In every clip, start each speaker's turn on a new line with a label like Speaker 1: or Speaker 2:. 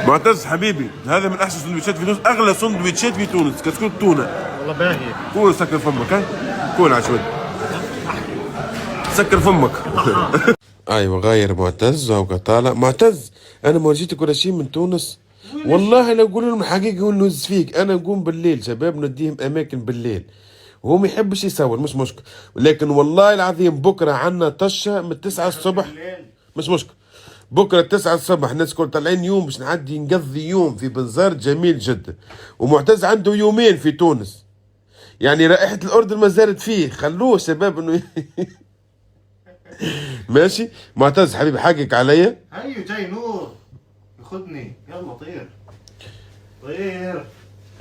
Speaker 1: معتز حبيبي، هذا من احسن سندويشات في تونس، اغلى سندويشات في تونس، كتكون تونه.
Speaker 2: والله باهي.
Speaker 1: كول سكر فمك، ها كول عشوائي سكر فمك. ايوه غاير معتز وهو طالع. معتز انا ما ورجيتك ولا شيء من تونس والله. لو يقولوا لهم الحقيقه ونوز فيك، انا نقوم بالليل شباب نديهم اماكن بالليل وهو ما يحبش يصور، مش مشكل، لكن والله العظيم بكره عنا طشه من 9 الصبح، مش مشكل. بكره 9 الصبح الناس كل طالعين يوم باش نعدي نقضي يوم في بنزرت جميل جدا. ومعتز عنده يومين في تونس، يعني رائحه الاردن ما زالت فيه، خلوه شباب انه ماشي. معتز حبيبي حقك عليا.
Speaker 2: هيو جاي نور ياخذني، يلا طير طير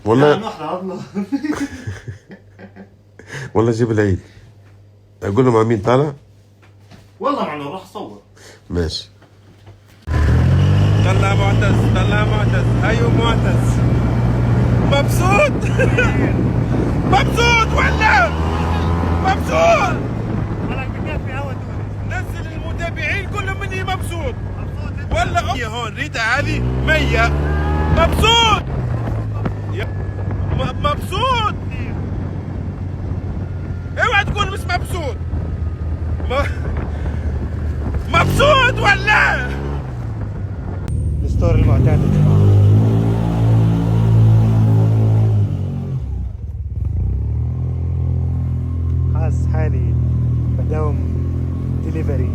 Speaker 1: والله
Speaker 2: والله.
Speaker 1: والله جيب العيد. اقول له مع مين طالع؟
Speaker 2: والله مع انه راح اصور.
Speaker 1: ماشي. طلع معتز، طلع معتز، هيو معتز. مبسوط. مبسوط ولا مبسوط؟
Speaker 2: انا بكفي هوا تونس.
Speaker 1: نزل المتابعين كلهم مني مبسوط ولا هي هون ريتا هذه 100 مبسوط. مبسوط. اوعى تكون مش مبسوط. مبسوط ولا؟
Speaker 2: الستوري المعتاد يا جماعه. حاسس حالي بداوم ديليفري.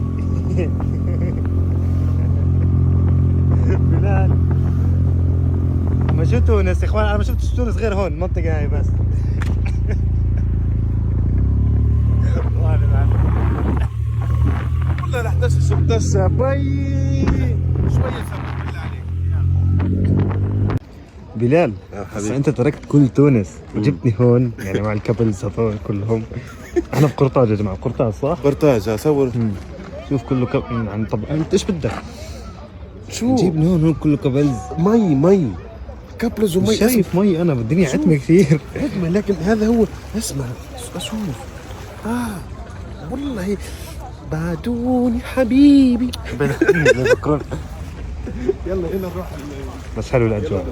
Speaker 2: بلال اما شو تونس يا اخوان، انا ما شفتش تونس غير هون المنطقه هاي بس.
Speaker 1: والله رح تسع بي شويه سمك بالله عليك.
Speaker 2: بلال بس انت تركت كل تونس وجبتني هون يعني مع الكابلز هذول كلهم. احنا في قرطاج يا جماعه، قرطاج صح؟
Speaker 1: قرطاج اصور.
Speaker 2: شوف كله يعني طب انت ايش بدك؟
Speaker 1: شو
Speaker 2: جيبني هون كله كابلز.
Speaker 1: مي كابلز ومي.
Speaker 2: شايف مي انا بالدنيا عتمه كثير.
Speaker 1: عتمه، لكن هذا هو. اسمع اشوف. والله بعدوني حبيبي.
Speaker 2: بذكرون
Speaker 1: يلا هنا نروح.
Speaker 2: بس حلو الاجواء.